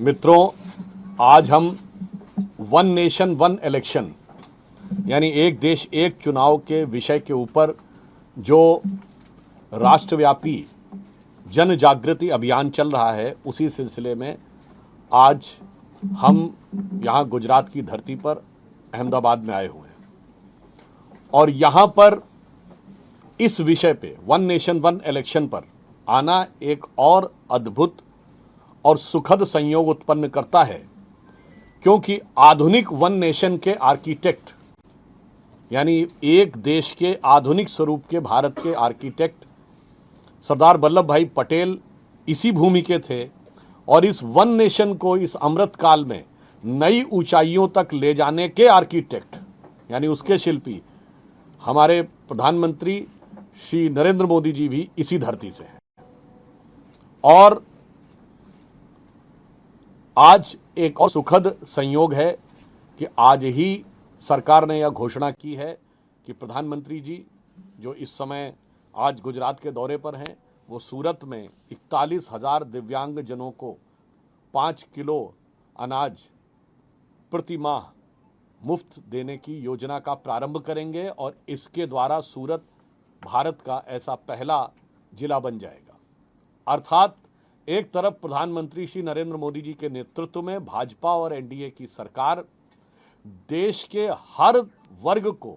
मित्रों, आज हम वन नेशन वन इलेक्शन यानी एक देश एक चुनाव के विषय के ऊपर जो राष्ट्रव्यापी जन जागृति अभियान चल रहा है, उसी सिलसिले में आज हम यहाँ गुजरात की धरती पर अहमदाबाद में आए हुए हैं और यहाँ पर इस विषय पे वन नेशन वन इलेक्शन पर आना एक और अद्भुत और सुखद संयोग उत्पन्न करता है, क्योंकि आधुनिक वन नेशन के आर्किटेक्ट यानी एक देश के आधुनिक स्वरूप के भारत के आर्किटेक्ट सरदार वल्लभ भाई पटेल इसी भूमि के थे और इस वन नेशन को इस अमृत काल में नई ऊंचाइयों तक ले जाने के आर्किटेक्ट यानी उसके शिल्पी हमारे प्रधानमंत्री श्री नरेंद्र मोदी जी भी इसी धरती से हैं। और आज एक और सुखद संयोग है कि आज ही सरकार ने यह घोषणा की है कि प्रधानमंत्री जी जो इस समय आज गुजरात के दौरे पर हैं, वो सूरत में 41,000 दिव्यांग जनों को 5 किलो अनाज प्रति माह मुफ्त देने की योजना का प्रारंभ करेंगे और इसके द्वारा सूरत भारत का ऐसा पहला जिला बन जाएगा। अर्थात एक तरफ प्रधानमंत्री श्री नरेंद्र मोदी जी के नेतृत्व में भाजपा और एनडीए की सरकार देश के हर वर्ग को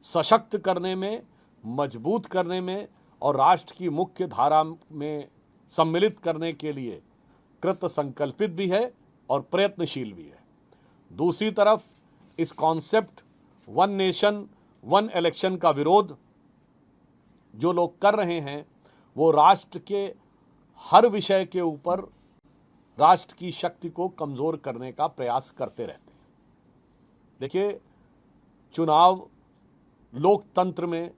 सशक्त करने में, मजबूत करने में और राष्ट्र की मुख्य धारा में सम्मिलित करने के लिए कृत संकल्पित भी है और प्रयत्नशील भी है। दूसरी तरफ इस concept one nation one election का विरोध जो लोग कर रहे हैं, वो राष्ट्र के हर विषय के ऊपर राष्ट्र की शक्ति को कमजोर करने का प्रयास करते रहते हैं। देखिए, चुनाव लोकतंत्र में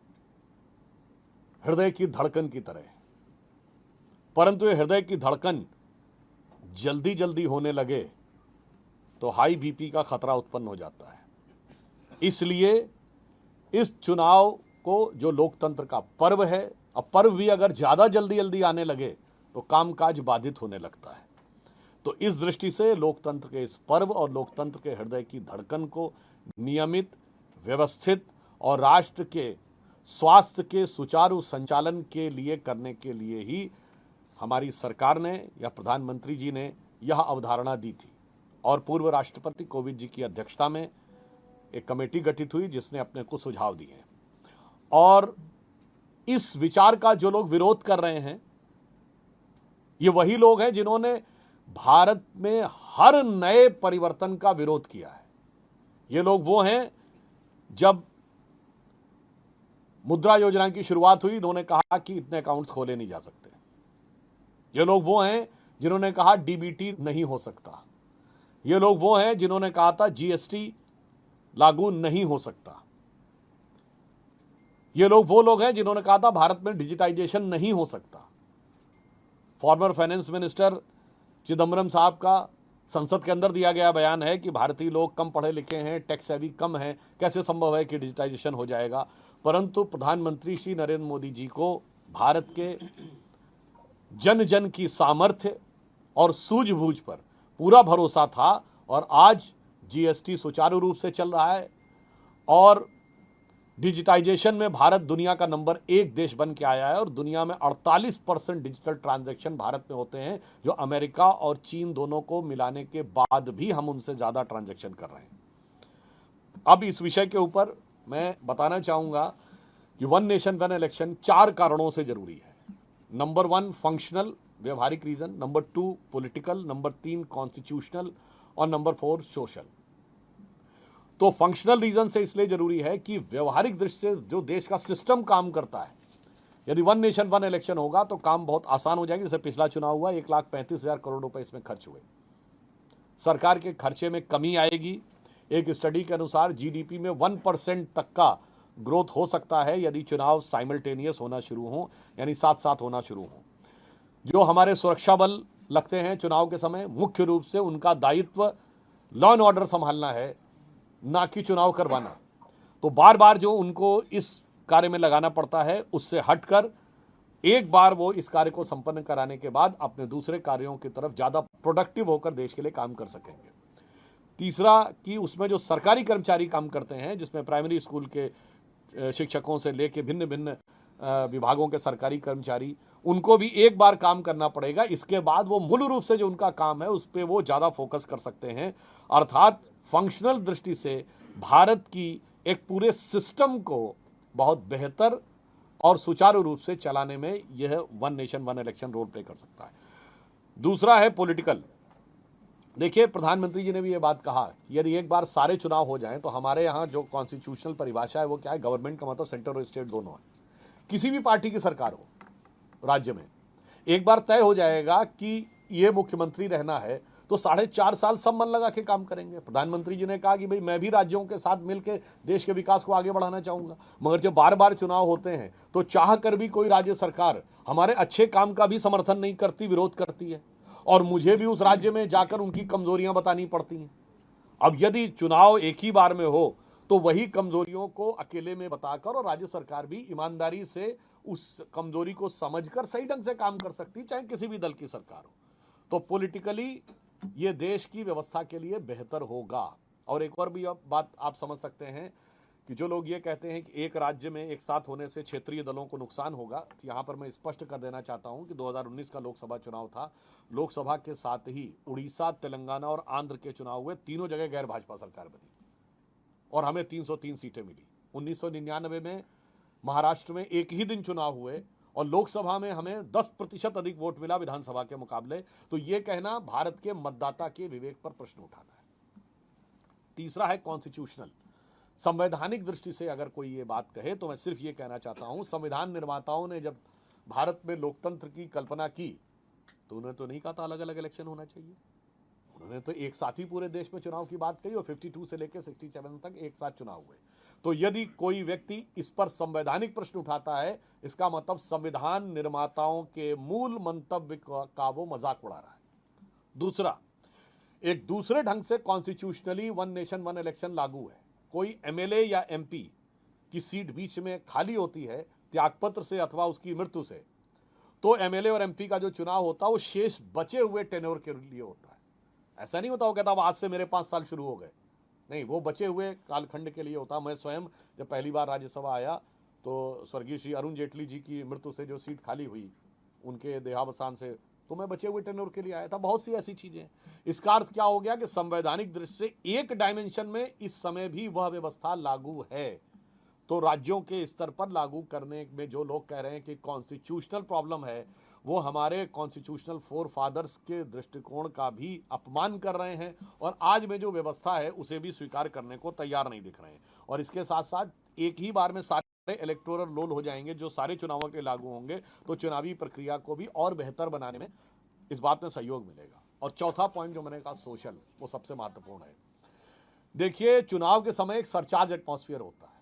हृदय की धड़कन की तरह है, परंतु ये हृदय की धड़कन जल्दी जल्दी होने लगे तो हाई बीपी का खतरा उत्पन्न हो जाता है। इसलिए इस चुनाव को जो लोकतंत्र का पर्व है, अब पर्व भी अगर ज़्यादा जल्दी जल्दी आने लगे तो कामकाज बाधित होने लगता है। तो इस दृष्टि से लोकतंत्र के इस पर्व और लोकतंत्र के हृदय की धड़कन को नियमित, व्यवस्थित और राष्ट्र के स्वास्थ्य के सुचारू संचालन के लिए करने के लिए ही हमारी सरकार ने या प्रधानमंत्री जी ने यह अवधारणा दी थी और पूर्व राष्ट्रपति कोविंद जी की अध्यक्षता में एक कमेटी गठित हुई जिसने अपने कुछ सुझाव दिए हैं। और इस विचार का जो लोग विरोध कर रहे हैं, ये वही लोग हैं जिन्होंने भारत में हर नए परिवर्तन का विरोध किया है। ये लोग वो हैं, जब मुद्रा योजना की शुरुआत हुई इन्होंने कहा कि इतने अकाउंट्स खोले नहीं जा सकते। ये लोग वो हैं जिन्होंने कहा डीबीटी नहीं हो सकता। ये लोग वो हैं जिन्होंने कहा था जीएसटी लागू नहीं हो सकता। ये लोग वो लोग हैं जिन्होंने कहा था भारत में डिजिटाइजेशन नहीं हो सकता। फॉर्मर फाइनेंस मिनिस्टर चिदम्बरम साहब का संसद के अंदर दिया गया बयान है कि भारतीय लोग कम पढ़े लिखे हैं, टैक्स हैवी कम है, कैसे संभव है कि डिजिटाइजेशन हो जाएगा। परंतु प्रधानमंत्री श्री नरेंद्र मोदी जी को भारत के जन जन की सामर्थ्य और सूझबूझ पर पूरा भरोसा था और आज जीएसटी सुचारू रूप से चल रहा है और डिजिटाइजेशन में भारत दुनिया का नंबर 1 देश बन के आया है और दुनिया में 48% डिजिटल ट्रांजैक्शन भारत में होते हैं, जो अमेरिका और चीन दोनों को मिलाने के बाद भी हम उनसे ज़्यादा ट्रांजैक्शन कर रहे हैं। अब इस विषय के ऊपर मैं बताना चाहूँगा कि वन नेशन वन इलेक्शन 4 कारणों से ज़रूरी है। नंबर 1 फंक्शनल, व्यवहारिक reason, number 2 political, number 3 constitutional और नंबर 4 सोशल। तो फंक्शनल रीजन से इसलिए जरूरी है कि व्यवहारिक दृष्टि से जो देश का सिस्टम काम करता है, यदि वन नेशन वन इलेक्शन होगा तो काम बहुत आसान हो जाएगी। जैसे पिछला चुनाव हुआ, 1,35,000 करोड़ रुपए इसमें खर्च हुए, सरकार के खर्चे में कमी आएगी। एक स्टडी के अनुसार जीडीपी में 1% तक का ग्रोथ हो सकता है यदि चुनाव साइमल्टेनियस होना शुरू हो, यानी साथ साथ होना शुरू हो। जो हमारे सुरक्षा बल लगते हैं चुनाव के समय, मुख्य रूप से उनका दायित्व लॉ एंड ऑर्डर संभालना है, ना कि चुनाव करवाना। तो बार बार जो उनको इस कार्य में लगाना पड़ता है, उससे हटकर एक बार वो इस कार्य को संपन्न कराने के बाद अपने दूसरे कार्यों की तरफ ज्यादा प्रोडक्टिव होकर देश के लिए काम कर सकेंगे। तीसरा कि उसमें जो सरकारी कर्मचारी काम करते हैं, जिसमें प्राइमरी स्कूल के शिक्षकों से लेके भिन्न भिन्न विभागों के सरकारी कर्मचारी, उनको भी एक बार काम करना पड़ेगा। इसके बाद वो मूल रूप से जो उनका काम है उस पर वो ज़्यादा फोकस कर सकते हैं। अर्थात फंक्शनल दृष्टि से भारत की एक पूरे सिस्टम को बहुत बेहतर और सुचारू रूप से चलाने में यह one nation one election role play कर सकता है। दूसरा है पॉलिटिकल। देखिए, प्रधानमंत्री जी ने भी ये बात कहा कि यदि एक बार सारे चुनाव हो जाएं तो हमारे यहाँ जो कॉन्स्टिट्यूशनल परिभाषा है वो क्या है, गवर्नमेंट का मतलब सेंटर और स्टेट दोनों है। किसी भी पार्टी की सरकार हो राज्य में, एक बार तय हो जाएगा कि ये मुख्यमंत्री रहना है तो 4.5 साल सब मन लगा के काम करेंगे। प्रधानमंत्री जी ने कहा कि भाई मैं भी राज्यों के साथ मिलकर देश के विकास को आगे बढ़ाना चाहूंगा, मगर जब बार बार चुनाव होते हैं तो चाह कर भी कोई राज्य सरकार हमारे अच्छे काम का भी समर्थन नहीं करती, विरोध करती है, और मुझे भी उस राज्य में जाकर उनकी कमजोरियां बतानी पड़ती हैं। अब यदि चुनाव एक ही बार में हो तो वही कमजोरियों को अकेले में बताकर और राज्य सरकार भी ईमानदारी से उस कमजोरी को समझकर सही ढंग से काम कर सकती, चाहे किसी भी दल की सरकार हो। तो पॉलिटिकली ये देश की व्यवस्था के लिए बेहतर होगा। और एक और भी बात आप समझ सकते हैं कि जो लोग ये कहते हैं कि एक राज्य में एक साथ होने से क्षेत्रीय दलों को नुकसान होगा, तो यहाँ पर मैं स्पष्ट कर देना चाहता हूँ कि 2019 का लोकसभा चुनाव था, लोकसभा के साथ ही उड़ीसा, तेलंगाना और आंध्र के चुनाव हुए, तीनों जगह गैर भाजपा सरकार बनी और हमें 303 सीटें मिली। 1999 में महाराष्ट्र में एक ही दिन चुनाव हुए और लोकसभा में हमें 10% अधिक वोट मिला विधानसभा के मुकाबले। तो यह कहना भारत के मतदाता के विवेक पर प्रश्न उठाना है। तीसरा है कॉन्स्टिट्यूशनल। संवैधानिक दृष्टि से अगर कोई ये बात कहे तो मैं सिर्फ ये कहना चाहता हूं, संविधान निर्माताओं ने जब भारत में लोकतंत्र की कल्पना की तो उन्होंने तो नहीं कहा था अलग अलग इलेक्शन होना चाहिए। उन्होंने तो एक साथ ही पूरे देश में चुनाव की बात कही और 52 से लेकर 67 तक एक साथ चुनाव हुए। तो यदि कोई व्यक्ति इस पर संवैधानिक प्रश्न उठाता है, इसका मतलब संविधान निर्माताओं के मूल मंतव्य का वो मजाक उड़ा रहा है। दूसरा, एक दूसरे ढंग से constitutionally one nation one election लागू है। कोई एमएलए या एमपी की सीट बीच में खाली होती है त्यागपत्र से अथवा उसकी मृत्यु से, तो एमएलए और एमपी का जो चुनाव होता है वो शेष बचे हुए टेन्योर के लिए होता है। ऐसा नहीं होता वो कहता आज से मेरे 5 साल शुरू हो गए, नहीं, वो बचे हुए कालखंड के लिए होता। मैं स्वयं जब पहली बार राज्यसभा आया तो स्वर्गीय श्री अरुण जेटली जी की मृत्यु से जो सीट खाली हुई उनके देहावसान से, तो मैं बचे हुए टेन्योर के लिए आया था। बहुत सी ऐसी चीजें। इसका अर्थ क्या हो गया कि संवैधानिक दृष्टि से एक डायमेंशन में इस समय भी वह व्यवस्था लागू है। तो राज्यों के स्तर पर लागू करने में जो लोग कह रहे हैं कि कॉन्स्टिट्यूशनल प्रॉब्लम है, वो हमारे कॉन्स्टिट्यूशनल फोर फादर्स के दृष्टिकोण का भी अपमान कर रहे हैं और आज में जो व्यवस्था है उसे भी स्वीकार करने को तैयार नहीं दिख रहे हैं। और इसके साथ साथ एक ही बार में सारे इलेक्टोरल रोल हो जाएंगे जो सारे चुनावों के लागू होंगे, तो चुनावी प्रक्रिया को भी और बेहतर बनाने में इस बात में सहयोग मिलेगा। और चौथा पॉइंट जो मैंने कहा सोशल, वो सबसे महत्वपूर्ण है। देखिए, चुनाव के समय एक सरचार्ज एटमॉस्फेयर होता है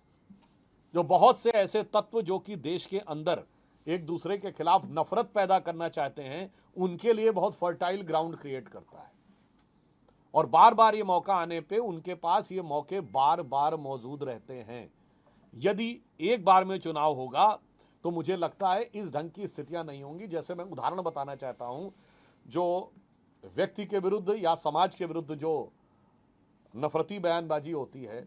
जो बहुत से ऐसे तत्व जो कि देश के अंदर एक दूसरे के खिलाफ नफरत पैदा करना चाहते हैं उनके लिए बहुत फर्टाइल ग्राउंड क्रिएट करता है। और बार बार ये मौका आने पे उनके पास ये मौके बार बार मौजूद रहते हैं। यदि एक बार में चुनाव होगा तो मुझे लगता है इस ढंग की स्थितियां नहीं होंगी। जैसे मैं उदाहरण बताना चाहता हूं, जो व्यक्ति के विरुद्ध या समाज के विरुद्ध जो नफरती बयानबाजी होती है